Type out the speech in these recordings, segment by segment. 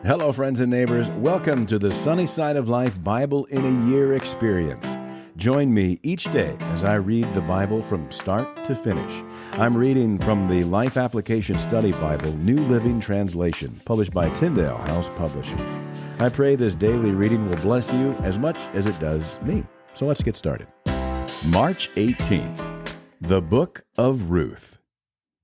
Hello, friends and neighbors. Welcome to the Sunny Side of Life Bible in a Year experience. Join me each day as I read the Bible from start to finish. I'm reading from the Life Application Study Bible, New Living Translation, published by Tyndale House Publishers. I pray this daily reading will bless you as much as it does me. So let's get started. March 18th, the Book of Ruth.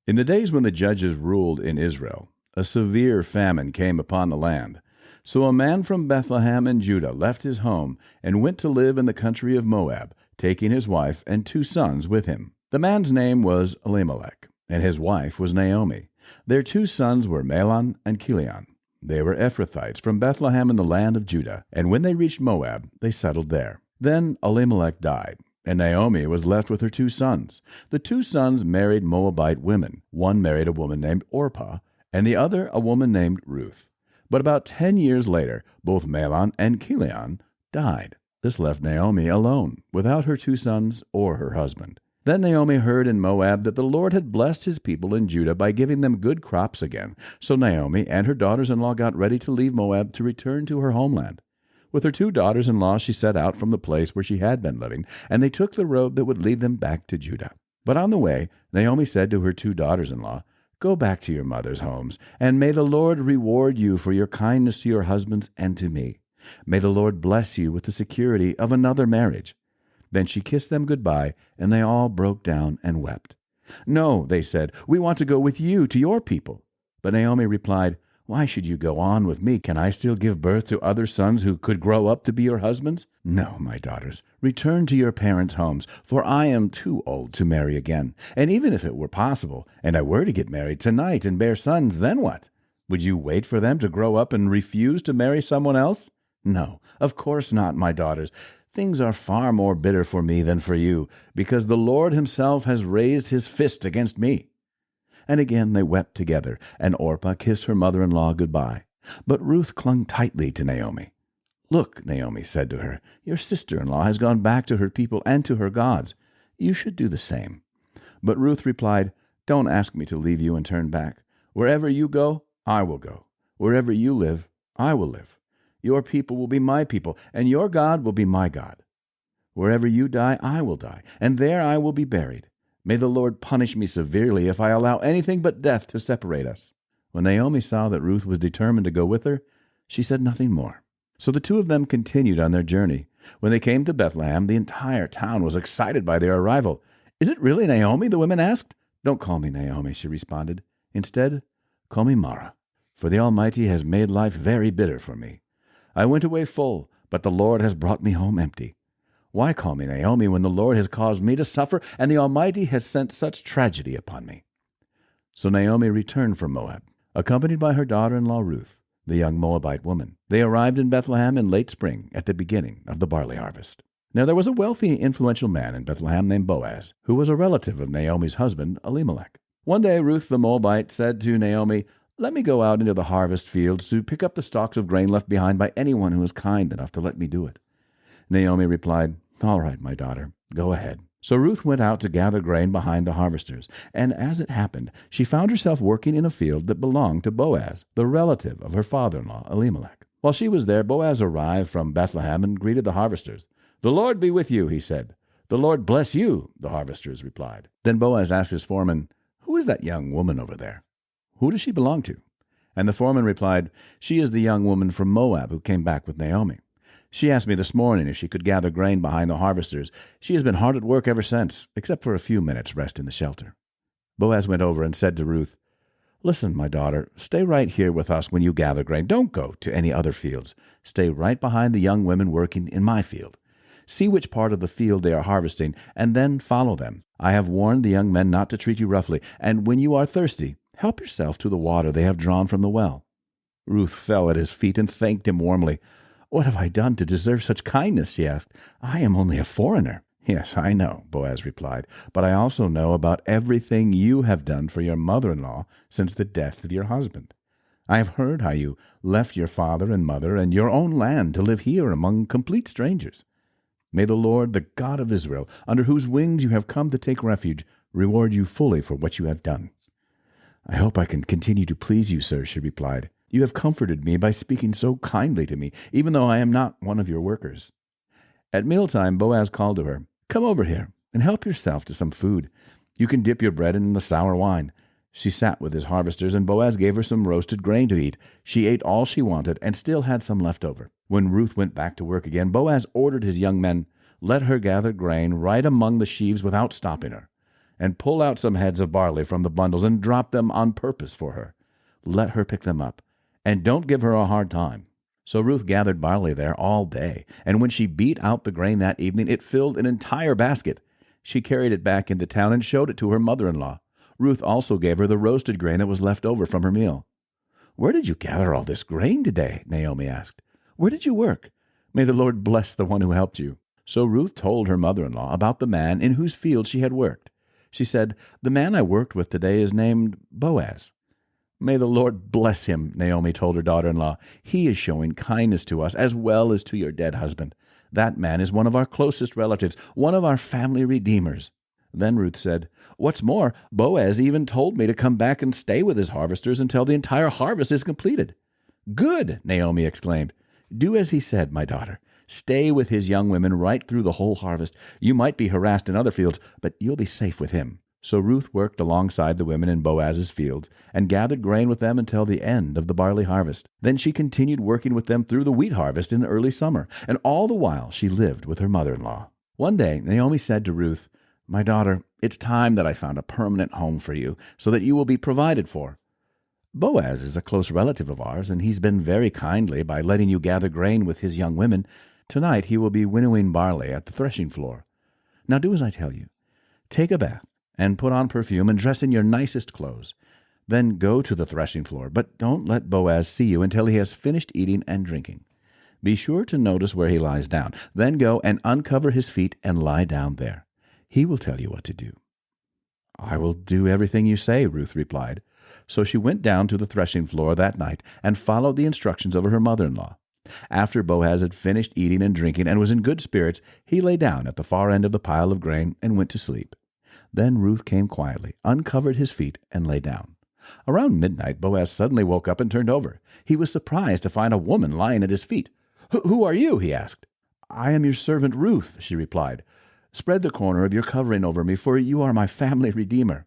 In the days when the judges ruled in Israel, a severe famine came upon the land. So a man from Bethlehem in Judah left his home and went to live in the country of Moab, taking his wife and 2 sons with him. The man's name was Elimelech, and his wife was Naomi. Their 2 sons were Mahlon and Chilion. They were Ephrathites from Bethlehem in the land of Judah, and when they reached Moab, they settled there. Then Elimelech died, and Naomi was left with her 2 sons. The 2 sons married Moabite women. One married a woman named Orpah, and the other a woman named Ruth. But about 10 years later, both Mahlon and Chilion died. This left Naomi alone, without her 2 sons or her husband. Then Naomi heard in Moab that the Lord had blessed his people in Judah by giving them good crops again. So Naomi and her daughters-in-law got ready to leave Moab to return to her homeland. With her 2 daughters-in-law, she set out from the place where she had been living, and they took the road that would lead them back to Judah. But on the way, Naomi said to her 2 daughters-in-law, "Go back to your mother's homes, and may the Lord reward you for your kindness to your husbands and to me. May the Lord bless you with the security of another marriage." Then she kissed them goodbye, and they all broke down and wept. "No," they said, "we want to go with you to your people." But Naomi replied, "Why should you go on with me? Can I still give birth to other sons who could grow up to be your husbands? No, my daughters, return to your parents' homes, for I am too old to marry again. And even if it were possible, and I were to get married tonight and bear sons, then what? Would you wait for them to grow up and refuse to marry someone else? No, of course not, my daughters. Things are far more bitter for me than for you, because the Lord himself has raised his fist against me." And again they wept together, and Orpah kissed her mother-in-law goodbye. But Ruth clung tightly to Naomi. "Look," Naomi said to her, "your sister-in-law has gone back to her people and to her gods. You should do the same." But Ruth replied, "Don't ask me to leave you and turn back. Wherever you go, I will go. Wherever you live, I will live. Your people will be my people, and your God will be my God. Wherever you die, I will die, and there I will be buried. May the Lord punish me severely if I allow anything but death to separate us." When Naomi saw that Ruth was determined to go with her, she said nothing more. So the 2 of them continued on their journey. When they came to Bethlehem, the entire town was excited by their arrival. "Is it really Naomi?" the women asked. "Don't call me Naomi," she responded. "Instead, call me Mara, for the Almighty has made life very bitter for me. I went away full, but the Lord has brought me home empty. Why call me Naomi when the Lord has caused me to suffer, and the Almighty has sent such tragedy upon me?" So Naomi returned from Moab, accompanied by her daughter-in-law Ruth, the young Moabite woman. They arrived in Bethlehem in late spring, at the beginning of the barley harvest. Now there was a wealthy, influential man in Bethlehem named Boaz, who was a relative of Naomi's husband, Elimelech. One day Ruth the Moabite said to Naomi, "Let me go out into the harvest fields to pick up the stalks of grain left behind by anyone who is kind enough to let me do it." Naomi replied, "All right, my daughter, go ahead." So Ruth went out to gather grain behind the harvesters, and as it happened, she found herself working in a field that belonged to Boaz, the relative of her father-in-law, Elimelech. While she was there, Boaz arrived from Bethlehem and greeted the harvesters. "The Lord be with you," he said. "The Lord bless you," the harvesters replied. Then Boaz asked his foreman, "Who is that young woman over there? Who does she belong to?" And the foreman replied, "She is the young woman from Moab who came back with Naomi. She asked me this morning if she could gather grain behind the harvesters. She has been hard at work ever since, except for a few minutes' rest in the shelter." Boaz went over and said to Ruth, "Listen, my daughter, stay right here with us when you gather grain. Don't go to any other fields. Stay right behind the young women working in my field. See which part of the field they are harvesting, and then follow them. I have warned the young men not to treat you roughly, and when you are thirsty, help yourself to the water they have drawn from the well." Ruth fell at his feet and thanked him warmly. "What have I done to deserve such kindness?" she asked. "I am only a foreigner." "Yes, I know," Boaz replied, "but I also know about everything you have done for your mother-in-law since the death of your husband. I have heard how you left your father and mother and your own land to live here among complete strangers. May the Lord, the God of Israel, under whose wings you have come to take refuge, reward you fully for what you have done." "I hope I can continue to please you, sir," she replied. You have comforted me by speaking so kindly to me, even though I am not one of your workers." At mealtime, Boaz called to her, "Come over here and help yourself to some food. You can dip your bread in the sour wine." She sat with his harvesters, and Boaz gave her some roasted grain to eat. She ate all she wanted and still had some left over. When Ruth went back to work again, Boaz ordered his young men, "Let her gather grain right among the sheaves without stopping her, and pull out some heads of barley from the bundles and drop them on purpose for her. Let her pick them up, and don't give her a hard time." So Ruth gathered barley there all day, and when she beat out the grain that evening, it filled an entire basket. She carried it back into town and showed it to her mother-in-law. Ruth also gave her the roasted grain that was left over from her meal. "Where did you gather all this grain today?" Naomi asked. "Where did you work? May the Lord bless the one who helped you." So Ruth told her mother-in-law about the man in whose field she had worked. She said, "The man I worked with today is named Boaz." "May the Lord bless him," Naomi told her daughter-in-law. "He is showing kindness to us as well as to your dead husband. That man is one of our closest relatives, one of our family redeemers." Then Ruth said, "What's more, Boaz even told me to come back and stay with his harvesters until the entire harvest is completed." "Good," Naomi exclaimed. "Do as he said, my daughter. Stay with his young women right through the whole harvest. You might be harassed in other fields, but you'll be safe with him." So Ruth worked alongside the women in Boaz's fields and gathered grain with them until the end of the barley harvest. Then she continued working with them through the wheat harvest in the early summer, and all the while she lived with her mother-in-law. One day Naomi said to Ruth, "My daughter, it's time that I found a permanent home for you so that you will be provided for. Boaz is a close relative of ours, and he's been very kindly by letting you gather grain with his young women. Tonight he will be winnowing barley at the threshing floor. Now do as I tell you. Take a bath and put on perfume and dress in your nicest clothes. Then go to the threshing floor, but don't let Boaz see you until he has finished eating and drinking. Be sure to notice where he lies down. Then go and uncover his feet and lie down there. He will tell you what to do." "I will do everything you say," Ruth replied. So she went down to the threshing floor that night and followed the instructions of her mother-in-law. After Boaz had finished eating and drinking and was in good spirits, he lay down at the far end of the pile of grain and went to sleep. Then Ruth came quietly, uncovered his feet, and lay down. Around midnight, Boaz suddenly woke up and turned over. He was surprised to find a woman lying at his feet. Who are you?" he asked. "I am your servant Ruth," she replied. "Spread the corner of your covering over me, for you are my family redeemer."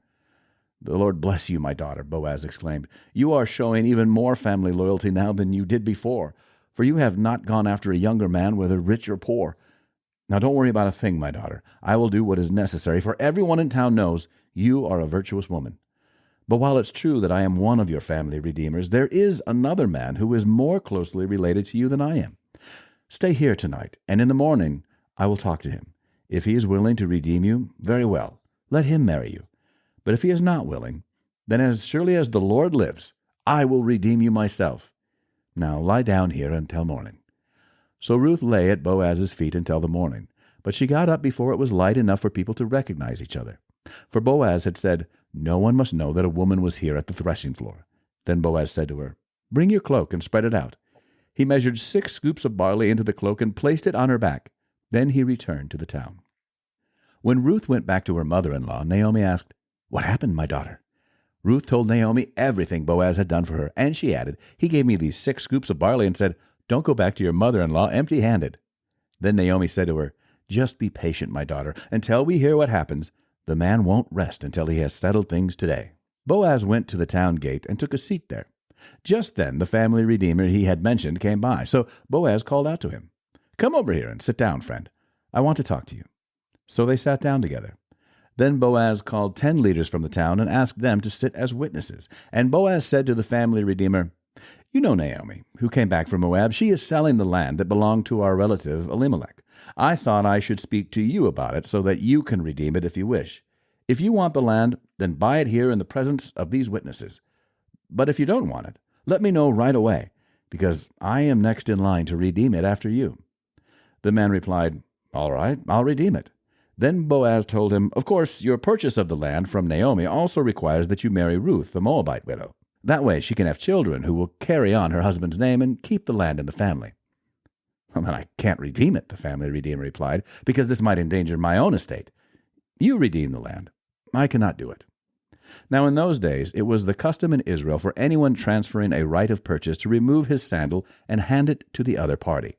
"The Lord bless you, my daughter," Boaz exclaimed. "You are showing even more family loyalty now than you did before, for you have not gone after a younger man, whether rich or poor. Now don't worry about a thing, my daughter. I will do what is necessary, for everyone in town knows you are a virtuous woman. But while it's true that I am one of your family redeemers, there is another man who is more closely related to you than I am. Stay here tonight, and in the morning I will talk to him. If he is willing to redeem you, very well, let him marry you. But if he is not willing, then as surely as the Lord lives, I will redeem you myself. Now lie down here until morning." So Ruth lay at Boaz's feet until the morning, but she got up before it was light enough for people to recognize each other. For Boaz had said, "No one must know that a woman was here at the threshing floor." Then Boaz said to her, "Bring your cloak and spread it out." He measured 6 scoops of barley into the cloak and placed it on her back. Then he returned to the town. When Ruth went back to her mother-in-law, Naomi asked, "What happened, my daughter?" Ruth told Naomi everything Boaz had done for her, and she added, "He gave me these 6 scoops of barley and said, 'Don't go back to your mother-in-law empty-handed.'" Then Naomi said to her, "Just be patient, my daughter, until we hear what happens. The man won't rest until he has settled things today." Boaz went to the town gate and took a seat there. Just then the family redeemer he had mentioned came by, so Boaz called out to him, "Come over here and sit down, friend. I want to talk to you." So they sat down together. Then Boaz called 10 leaders from the town and asked them to sit as witnesses. And Boaz said to the family redeemer, "You know Naomi, who came back from Moab. She is selling the land that belonged to our relative Elimelech. I thought I should speak to you about it so that you can redeem it if you wish. If you want the land, then buy it here in the presence of these witnesses. But if you don't want it, let me know right away, because I am next in line to redeem it after you." The man replied, "All right, I'll redeem it." Then Boaz told him, "Of course, your purchase of the land from Naomi also requires that you marry Ruth, the Moabite widow. That way she can have children who will carry on her husband's name and keep the land in the family." "Well, then I can't redeem it," the family redeemer replied, "because this might endanger my own estate. You redeem the land. I cannot do it." Now in those days it was the custom in Israel for anyone transferring a right of purchase to remove his sandal and hand it to the other party.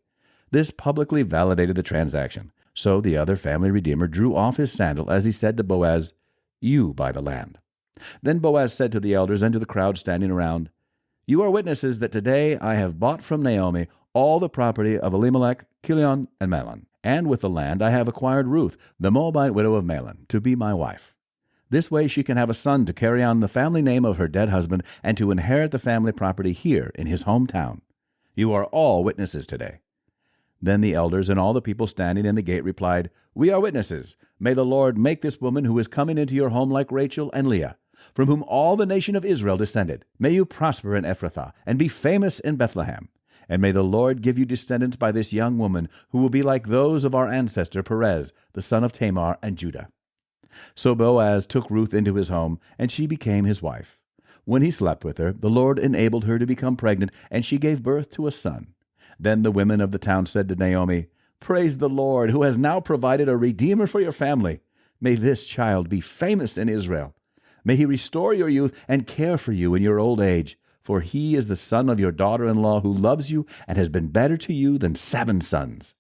This publicly validated the transaction. So the other family redeemer drew off his sandal as he said to Boaz, "You buy the land." Then Boaz said to the elders and to the crowd standing around, "You are witnesses that today I have bought from Naomi all the property of Elimelech, Chilion, and Mahlon, and with the land I have acquired Ruth, the Moabite widow of Mahlon, to be my wife. This way she can have a son to carry on the family name of her dead husband and to inherit the family property here in his hometown. You are all witnesses today." Then the elders and all the people standing in the gate replied, "We are witnesses. May the Lord make this woman who is coming into your home like Rachel and Leah, from whom all the nation of Israel descended. May you prosper in Ephrathah and be famous in Bethlehem. And may the Lord give you descendants by this young woman, who will be like those of our ancestor Perez, the son of Tamar and Judah." So Boaz took Ruth into his home, and she became his wife. When he slept with her, the Lord enabled her to become pregnant, and she gave birth to a son. Then the women of the town said to Naomi, "Praise the Lord, who has now provided a redeemer for your family. May this child be famous in Israel. May he restore your youth and care for you in your old age, for he is the son of your daughter-in-law who loves you and has been better to you than 7 sons."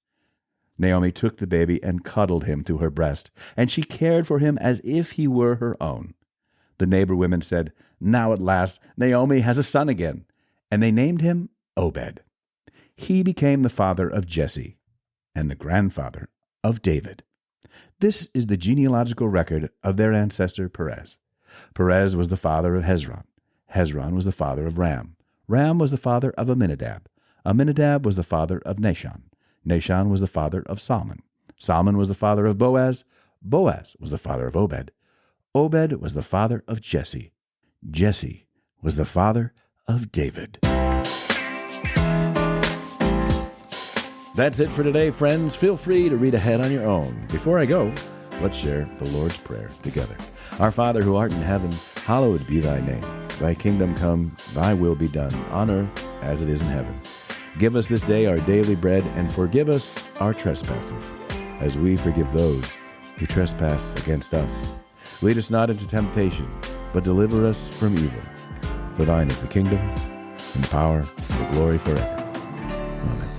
Naomi took the baby and cuddled him to her breast, and she cared for him as if he were her own. The neighbor women said, "Now at last Naomi has a son again," and they named him Obed. He became the father of Jesse and the grandfather of David. This is the genealogical record of their ancestor Perez. Perez was the father of Hezron. Hezron was the father of Ram. Ram was the father of Amminadab. Amminadab was the father of Nahshon. Nahshon was the father of Salmon. Salmon was the father of Boaz. Boaz was the father of Obed. Obed was the father of Jesse. Jesse was the father of David. That's it for today, friends. Feel free to read ahead on your own. Before I go, let's share the Lord's Prayer together. Our Father who art in heaven, hallowed be thy name. Thy kingdom come, thy will be done, on earth as it is in heaven. Give us this day our daily bread, and forgive us our trespasses, as we forgive those who trespass against us. Lead us not into temptation, but deliver us from evil. For thine is the kingdom, and the power, and the glory forever. Amen.